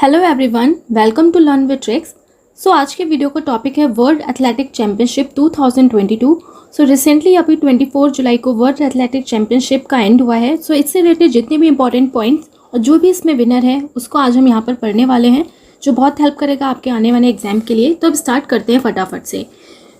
Hello everyone, welcome to learn with tricks. So आज के video का टॉपिक है world athletic championship 2022। So recently अभी 24 जुलाई को वर्ल्ड एथलेटिक चैम्पियनशिप का एंड हुआ है। सो इससे रिलेटेड जितने भी इंपॉर्टेंट पॉइंट्स और जो भी इसमें विनर है उसको आज हम यहाँ पर पढ़ने वाले हैं, जो बहुत हेल्प करेगा आपके आने वाले एग्जाम के लिए। तो अब स्टार्ट करते हैं फटाफट से।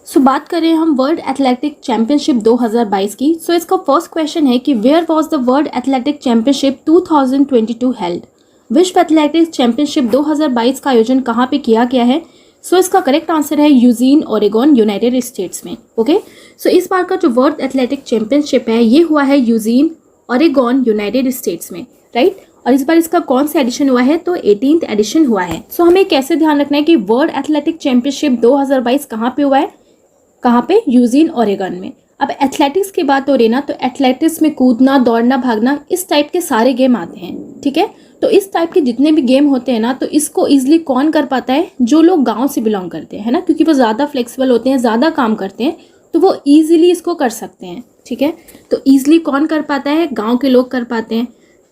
सो बात करें हम वर्ल्ड एथलेटिक चैम्पियनशिप 2022 की। सो इसका फर्स्ट क्वेश्चन है कि where was the world athletic championship 2022 held. विश्व एथलेटिक्स चैंपियनशिप 2022 का आयोजन कहाँ पे किया गया है? सो इसका करेक्ट आंसर है यूजीन, ओरेगन, यूनाइटेड स्टेट्स में। ओके, सो इस बार का जो वर्ल्ड एथलेटिक चैंपियनशिप है ये हुआ है यूजीन, ओरेगन, यूनाइटेड स्टेट्स में, राइट। और इस बार इसका कौन सा एडिशन हुआ है? तो 18th एडिशन हुआ है। सो हमें कैसे ध्यान रखना है कि वर्ल्ड एथलेटिक चैंपियनशिप 2022 कहाँ पे हुआ है? कहाँ पे? यूजीन, ओरेगन में। अब एथलेटिक्स की बात हो रही ना, तो एथलेटिक्स में कूदना, दौड़ना, भागना, इस टाइप के सारे गेम आते हैं, ठीक है। तो इस टाइप के जितने भी गेम होते हैं ना, तो इसको इजीली कौन कर पाता है? जो लोग गांव से बिलोंग करते हैं, है ना, क्योंकि वो ज़्यादा फ्लेक्सिबल होते हैं, ज़्यादा काम करते हैं, तो वो इजीली इसको कर सकते हैं, ठीक है। तो इजीली कौन कर पाता है? गाँव के लोग कर पाते हैं,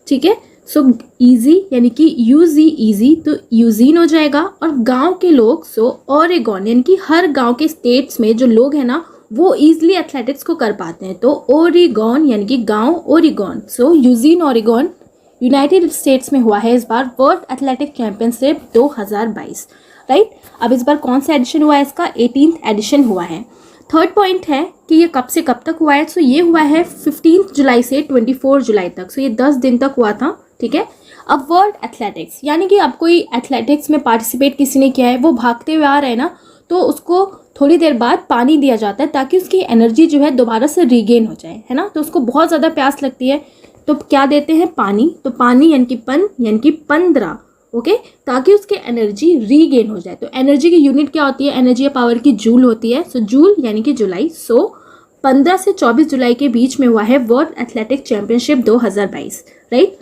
ठीक है। सो इजी यानी कि यूजी इजी, तो यूजीन हो जाएगा। और गांव के लोग सो ओरेगन, यानी कि हर गांव के स्टेट्स में जो लोग हैं ना वो इजीली एथलेटिक्स को कर पाते हैं, तो ओरेगन यानी कि गांव ओरेगन। सो यूजीन, ओरेगन, यूनाइटेड स्टेट्स में हुआ है इस बार वर्ल्ड एथलेटिक चैंपियनशिप 2022, राइट। अब इस बार कौन सा एडिशन हुआ है? इसका 18th एडिशन हुआ है। थर्ड पॉइंट है कि ये कब से कब तक हुआ है? सो ये हुआ है 15 जुलाई से 24 जुलाई तक। सो ये 10 दिन तक हुआ था, ठीक है। अब वर्ल्ड एथलेटिक्स यानी कि अब कोई एथलेटिक्स में पार्टिसिपेट किसी ने किया है, वो भागते हुए आ रहे हैं ना, तो उसको थोड़ी देर बाद पानी दिया जाता है ताकि उसकी एनर्जी जो है दोबारा से रीगेन हो जाए, है ना। तो उसको बहुत ज़्यादा प्यास लगती है, तो क्या देते हैं? पानी। तो पानी यानी कि पन यानी कि 15, ओके, ताकि उसकी एनर्जी रीगेन हो जाए। तो एनर्जी की यूनिट क्या होती है? एनर्जी या पावर की जूल होती है। सो जूल यानी कि जुलाई। सो 15 से 24 जुलाई के बीच में हुआ है वर्ल्ड एथलेटिक चैंपियनशिप 2022, राइट।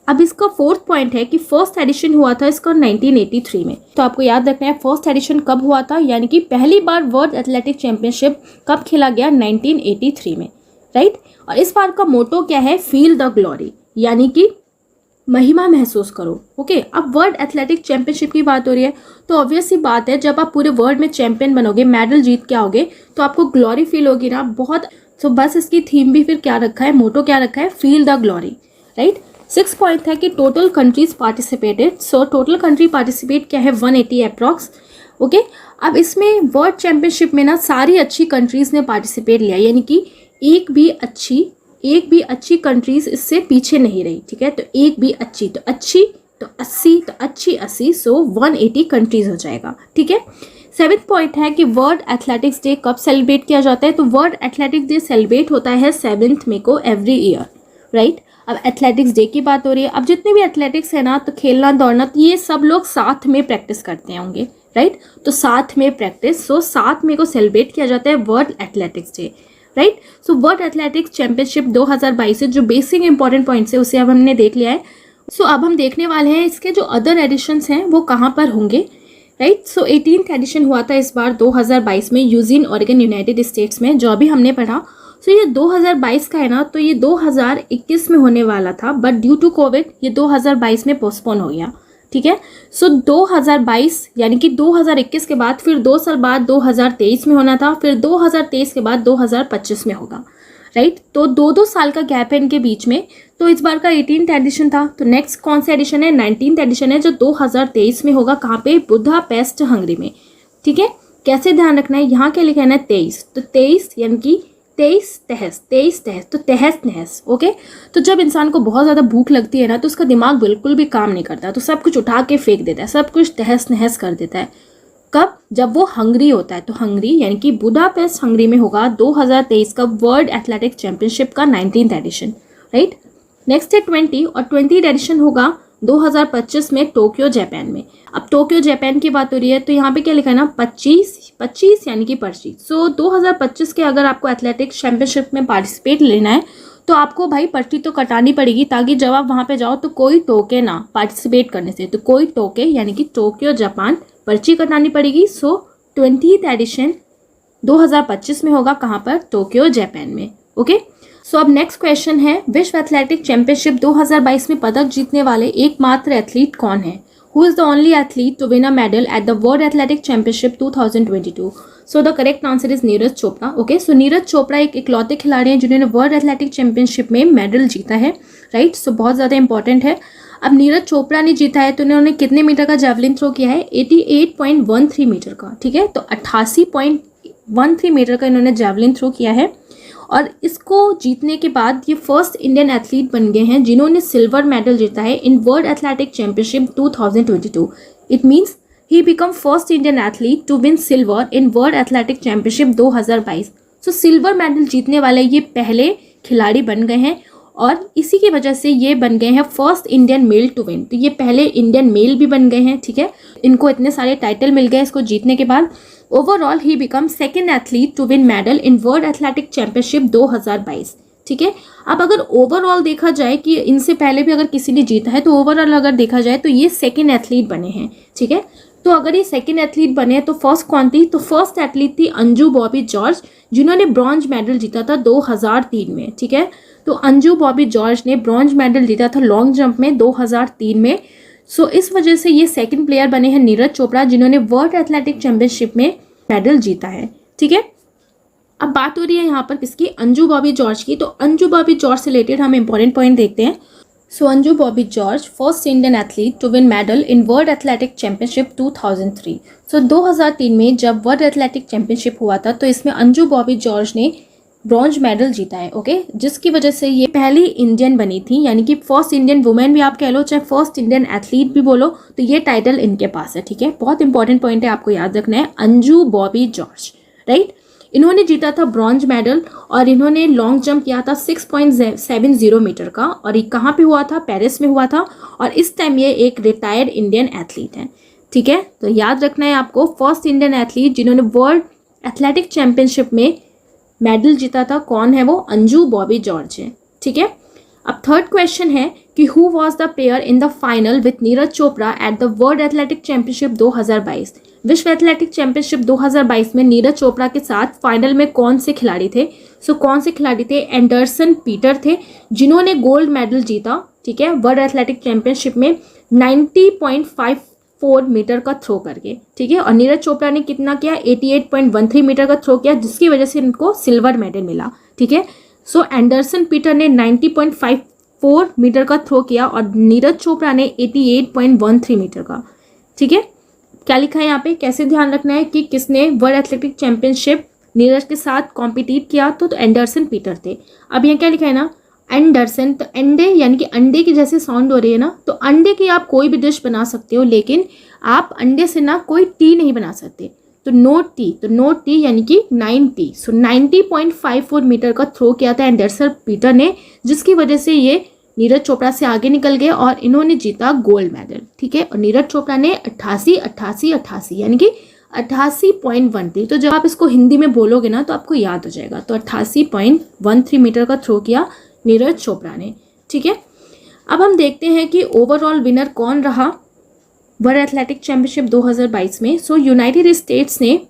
अब इसका फोर्थ पॉइंट है कि फर्स्ट एडिशन हुआ था इसका 1983 में। तो आपको याद रखना है फर्स्ट एडिशन कब हुआ था, यानी कि पहली बार वर्ल्ड एथलेटिक चैंपियनशिप कब खेला गया? 1983 में, राइट। और इस बार का मोटो क्या है? फील द ग्लोरी, यानी कि महिमा महसूस करो। ओके, अब वर्ल्ड एथलेटिक चैंपियनशिप की बात हो रही है, तो ऑब्वियस सी बात है जब आप पूरे वर्ल्ड में चैंपियन बनोगे, मेडल जीत के आओगे, तो आपको ग्लोरी फील होगी ना बहुत। तो बस इसकी थीम भी फिर क्या रखा है, मोटो क्या रखा है? Feel the glory, right. 6 point है कि total countries participated. So total country participate क्या है? 180 अप्रॉक्स, ओके। अब इसमें वर्ल्ड चैंपियनशिप में ना सारी अच्छी कंट्रीज ने पार्टिसिपेट लिया, यानी कि एक भी अच्छी कंट्रीज इससे पीछे नहीं रही, ठीक है। तो एक भी अच्छी, तो अच्छी तो 80, तो अच्छी 80, सो 180 कंट्रीज हो जाएगा, ठीक है। 7th पॉइंट है कि वर्ल्ड एथलेटिक्स डे कब सेलिब्रेट किया जाता है? तो वर्ल्ड एथलेटिक्स डे सेलिब्रेट होता है 7 मई को एवरी ईयर, राइट। अब एथलेटिक्स डे की बात हो रही है, अब जितने भी एथलेटिक्स है ना, तो खेलना, दौड़ना, तो ये सब लोग साथ में प्रैक्टिस करते होंगे, राइट। तो साथ में प्रैक्टिस, सो 7 मई को सेलिब्रेट किया जाता है world athletics day, right. So world athletics championship 2022 से जो बेसिक इंपॉर्टेंट पॉइंट्स है उसे अब हमने देख लिया है। सो अब हम देखने वाले हैं इसके जो अदर एडिशंस हैं वो कहाँ पर होंगे, राइट। सो 18th एडिशन हुआ था इस बार 2022 में यूजीन, ओरेगन, यूनाइटेड स्टेट्स में, जो अभी हमने पढ़ा। सो ये 2022 का है ना, तो ये 2021 में होने वाला था, बट ड्यू टू कोविड ये 2022 में पोस्टपोन हो गया, ठीक है। सो 2022 यानी कि 2021 के बाद फिर 2 साल बाद 2023 में होना था, फिर 2023 के बाद 2025 में होगा, राइट। तो 2 साल का गैप है इनके बीच में। तो इस बार का 18th एडिशन था, तो नेक्स्ट कौन सा एडिशन है? 19th एडिशन है, जो 2023 में होगा। कहाँ पे? बुदापेस्ट, हंगरी में, ठीक है। कैसे ध्यान रखना है? यहाँ क्या लिखा है ना? 23, तो 23 यानी कि 23 तहस, तो तहस नहस, ओके। तो जब इंसान को बहुत ज़्यादा भूख लगती है ना, तो उसका दिमाग बिल्कुल भी काम नहीं करता, तो सब कुछ उठा के फेंक देता है, सब कुछ तहस नहस कर देता है। कब? जब वो हंगरी होता है। तो हंगरी यानी कि बुदापेस्ट, हंगरी में होगा 2023 का वर्ल्ड एथलेटिक चैंपियनशिप का 19th एडिशन, राइट। नेक्स्ट है 20, और 20th एडिशन होगा 2025 में टोक्यो, जापान में। अब टोक्यो जापान की बात हो रही है, तो यहाँ पे क्या लिखा है ना? 25 यानी कि पर्ची। सो 2025 के अगर आपको एथलेटिक्स चैंपियनशिप में पार्टिसिपेट लेना है, तो आपको भाई पर्ची तो कटानी पड़ेगी, ताकि जब आप वहाँ पे जाओ तो कोई टोके ना पार्टिसिपेट करने से। तो कोई टोके यानी कि टोक्यो जापान, पर्ची कटानी पड़ेगी। सो 20th एडिशन 2025 में होगा। कहाँ पर? टोक्यो जापान में, ओके। सो अब नेक्स्ट क्वेश्चन है, विश्व एथलेटिक चैंपियनशिप 2022 में पदक जीतने वाले एकमात्र एथलीट कौन है? Who is the only athlete to win a medal at the World Athletic Championship 2022? So the correct answer is Neeraj Chopra. Okay, so Neeraj Chopra एक इकलौते खिलाड़ी हैं जिन्होंने वर्ल्ड एथलेटिक चैंपियनशिप में मेडल जीता है. राइट, सो बहुत ज़्यादा इंपॉर्टेंट है. अब नीरज चोपड़ा ने जीता है तो उन्होंने कितने मीटर का जेवलिन थ्रो किया है? 88.13 मीटर का. ठीक है, तो 88.13 मीटर का इन्होंने जेवलिन थ्रो किया है और इसको जीतने के बाद ये फर्स्ट इंडियन एथलीट बन गए हैं जिन्होंने सिल्वर मेडल जीता है in world athletic championship 2022. It means he become first Indian athlete to win silver in world athletic championship 2022. So silver medal जीतने वाले ये पहले खिलाड़ी बन गए हैं और इसी की वजह से ये बन गए हैं first Indian male to win. तो ये पहले इंडियन मेल भी बन गए हैं. ठीक है, इनको इतने सारे टाइटल मिल गए इसको जीतने के बाद. Overall he become second athlete to win medal in world athletic championship 2022. ठीक है, अब अगर ओवरऑल देखा जाए कि इनसे पहले भी अगर किसी ने जीता है तो ओवरऑल अगर देखा जाए तो ये सेकेंड एथलीट बने हैं. ठीक है, तो अगर ये सेकेंड एथलीट बने हैं तो फर्स्ट कौन थी? तो फर्स्ट एथलीट थी अंजू बॉबी जॉर्ज जिन्होंने ब्रॉन्ज मेडल जीता था 2003 में. ठीक है, तो अंजू बॉबी जॉर्ज ने ब्रॉन्ज मेडल जीता था लॉन्ग जंप में 2003 में. सो इस वजह से ये सेकंड प्लेयर बने हैं नीरज चोपड़ा जिन्होंने वर्ल्ड एथलेटिक चैंपियनशिप में मेडल जीता है. ठीक है, अब बात हो रही है यहाँ पर किसकी? अंजू बॉबी जॉर्ज की. तो अंजू बॉबी जॉर्ज से रिलेटेड हम इंपॉर्टेंट पॉइंट देखते हैं. So Anju Bobby George first Indian athlete to win medal in world athletic championship 2003. So 2003 में जब वर्ल्ड एथलेटिक चैंपियनशिप हुआ था तो इसमें अंजू बॉबी जॉर्ज ने ब्रॉन्ज मेडल जीता है. ओके, जिसकी वजह से ये पहली इंडियन बनी थी, यानी कि फर्स्ट इंडियन वुमेन भी आप कह लो चाहे फर्स्ट इंडियन एथलीट भी बोलो, तो ये टाइटल इनके पास है. ठीक है, बहुत इंपॉर्टेंट पॉइंट है, आपको याद रखना है. अंजू बॉबी जॉर्ज, राइट, इन्होंने जीता था ब्रॉन्ज मेडल और इन्होंने लॉन्ग जंप किया था 6.70 मीटर का और ये कहाँ पे हुआ था? पेरिस में हुआ था और इस टाइम ये एक रिटायर्ड इंडियन एथलीट है. ठीक है, तो याद रखना है आपको, फर्स्ट इंडियन एथलीट जिन्होंने वर्ल्ड एथलेटिक चैंपियनशिप में मेडल जीता था कौन है? वो अंजू बॉबी जॉर्ज है. ठीक है, अब थर्ड क्वेश्चन है कि who was the player in the final with Neeraj Chopra at the world athletic championship 2022. विश्व एथलेटिक चैंपियनशिप 2022 में नीरज चोपड़ा के साथ फाइनल में कौन से खिलाड़ी थे? सो कौन से खिलाड़ी थे? एंडरसन पीटर थे जिन्होंने गोल्ड मेडल जीता. ठीक है, वर्ल्ड एथलेटिक चैंपियनशिप में 90.54 मीटर का थ्रो करके. ठीक है, और नीरज चोपड़ा ने कितना किया? 88.13 मीटर का थ्रो किया जिसकी वजह से इनको सिल्वर मेडल मिला. ठीक है, सो एंडरसन पीटर ने 90.54 मीटर का थ्रो किया और नीरज चोपड़ा ने 88.13 मीटर का. ठीक है, क्या लिखा है यहाँ पे? कैसे ध्यान रखना है कि किसने वर्ल्ड एथलेटिक चैंपियनशिप नीरज के साथ कॉम्पिटिट किया? तो एंडरसन पीटर थे. अब यहाँ क्या लिखा है ना? एंडरसन, तो अंडे यानी कि अंडे की जैसे साउंड हो रही है ना, तो अंडे की आप कोई भी डिश बना सकते हो लेकिन आप अंडे से ना कोई टी नहीं बना सकते. तो नो टी यानी कि 90. सो 90.54 मीटर का थ्रो किया था एंडरसन पीटर ने जिसकी वजह से ये नीरज चोपड़ा से आगे निकल गए और इन्होंने जीता गोल्ड मेडल. ठीक है, और नीरज चोपड़ा ने 88 यानी कि 88.13. तो जब आप इसको हिंदी में बोलोगे ना तो आपको याद हो जाएगा. तो 88.13 मीटर का थ्रो किया नीरज चोपड़ा ने. ठीक है, अब हम देखते हैं कि ओवरऑल विनर कौन रहा वर्ल्ड एथलेटिक चैंपियनशिप 2022 में. सो यूनाइटेड स्टेट्स ने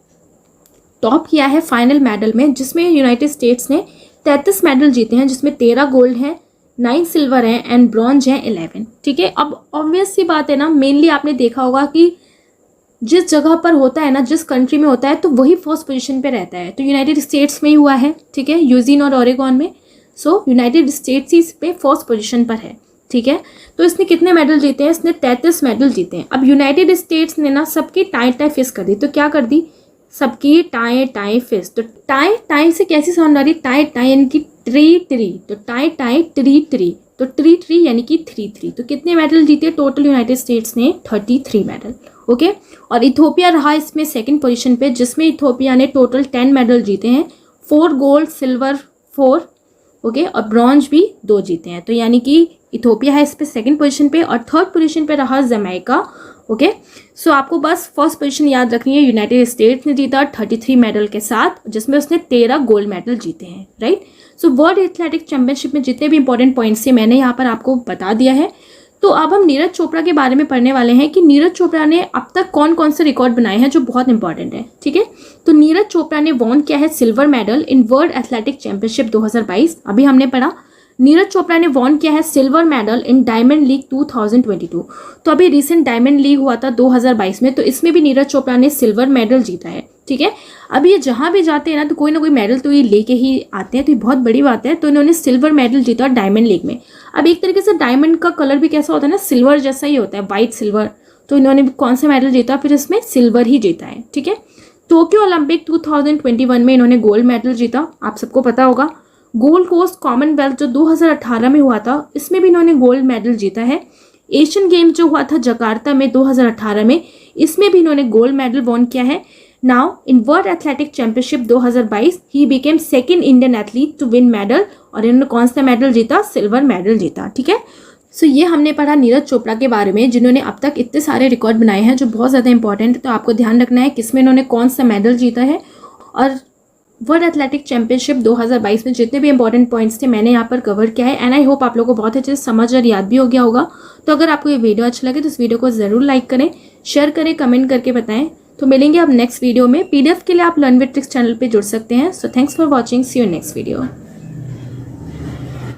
टॉप किया है फाइनल मेडल में जिसमें यूनाइटेड स्टेट्स ने 33 मेडल जीते हैं जिसमें 13 गोल्ड हैं, 9 सिल्वर हैं एंड ब्रॉन्ज हैं 11. ठीक है, अब ऑब्वियस सी बात है ना, मेनली आपने देखा होगा कि जिस जगह पर होता है ना, जिस कंट्री में होता है तो वही फर्स्ट पोजीशन पे रहता है. तो यूनाइटेड स्टेट्स में ही हुआ है. ठीक है, यूजीन और ओरेगॉन में. सो यूनाइटेड स्टेट्स ही इस पे फर्स्ट पोजीशन पर है. ठीक है, तो इसने कितने मेडल जीते हैं? इसने 33 मेडल जीते हैं. अब यूनाइटेड स्टेट्स ने ना सबकी टाई फिक्स कर दी. तो क्या कर दी? सबकी टाई फिक्स. तो टाई से कैसी साउंड आ रही? टाई यानी कि ट्री. तो टाई ट्री. तो ट्री यानी कि 3. तो कितने मेडल जीते टोटल यूनाइटेड स्टेट्स ने? 33 मेडल. ओके, और इथोपिया रहा इसमें सेकंड पोजीशन पे जिसमें इथोपिया ने टोटल 10 मेडल जीते हैं. 4 गोल्ड, सिल्वर 4, ओके, और ब्रॉन्ज भी 2 जीते हैं. तो यानी कि इथोपिया है इस पे सेकंड पोजीशन पे और थर्ड पोजीशन पे रहा जमैका. ओके, सो आपको बस फर्स्ट पोजीशन याद रखनी है. यूनाइटेड स्टेट्स ने जीता 33 मेडल के साथ जिसमें उसने 13 गोल्ड मेडल जीते हैं. Right, so world athletic championship में जितने भी इंपॉर्टेंट पॉइंट्स थे मैंने यहाँ पर आपको बता दिया है. तो अब हम नीरज चोपड़ा के बारे में पढ़ने वाले हैं कि नीरज चोपड़ा ने अब तक कौन कौन से रिकॉर्ड बनाए हैं जो बहुत इंपॉर्टेंट है. ठीक है, तो नीरज चोपड़ा ने वॉन किया है silver medal in world athletic championship 2022. अभी हमने पढ़ा नीरज चोपड़ा ने वॉन किया है silver medal in diamond league 2022। तो अभी रिसेंट डायमंड लीग हुआ था 2022 में, तो इसमें भी नीरज चोपड़ा ने सिल्वर मेडल जीता है। ठीक है, अब ये जहां भी जाते हैं ना तो कोई ना कोई मेडल तो ये लेके ही आते हैं, तो ये बहुत बड़ी बात है। तो इन्होंने सिल्वर मेडल जीता डायमंड लीग में। अब एक तरीके से डायमंड का कलर भी कैसा होता है ना, सिल्वर जैसा ही होता है, वाइट सिल्वर। तो इन्होंने कौन सा मेडल जीता, फिर इसमें सिल्वर ही जीता है। ठीक है, टोक्यो ओलंपिक 2021 में इन्होंने गोल्ड मेडल जीता, आप सबको पता होगा। गोल्ड कोस्ट कॉमनवेल्थ जो 2018 में हुआ था, इसमें भी इन्होंने गोल्ड मेडल जीता है। एशियन गेम्स जो हुआ था जकार्ता में 2018 में, इसमें भी इन्होंने गोल्ड मेडल वॉन किया है। Now in world athletic championship 2022 he became second Indian athlete to win medal, और इन्होंने कौन सा मेडल जीता, सिल्वर मेडल जीता। ठीक है, सो ये हमने पढ़ा नीरज चोपड़ा के बारे में, जिन्होंने अब तक इतने सारे रिकॉर्ड बनाए हैं जो बहुत ज़्यादा इंपॉर्टेंट है। तो आपको ध्यान रखना है किसमें इन्होंने कौन सा मेडल जीता है। और वर्ल्ड एथलेटिक चैंपियनशिप 2022 में जितने भी इंपॉर्टेंट पॉइंट्स थे मैंने यहाँ पर कवर किया है। एंड आई होप आप लोगों को बहुत अच्छे से समझ और याद भी हो गया होगा। तो अगर आपको ये वीडियो अच्छा लगे तो इस वीडियो को ज़रूर लाइक करें, शेयर करें, कमेंट करके बताएं। तो मिलेंगे अब नेक्स्ट वीडियो में। PDF के लिए आप लर्न विद ट्रिक्स चैनल पे जुड़ सकते हैं। So thanks for watching, see you next video.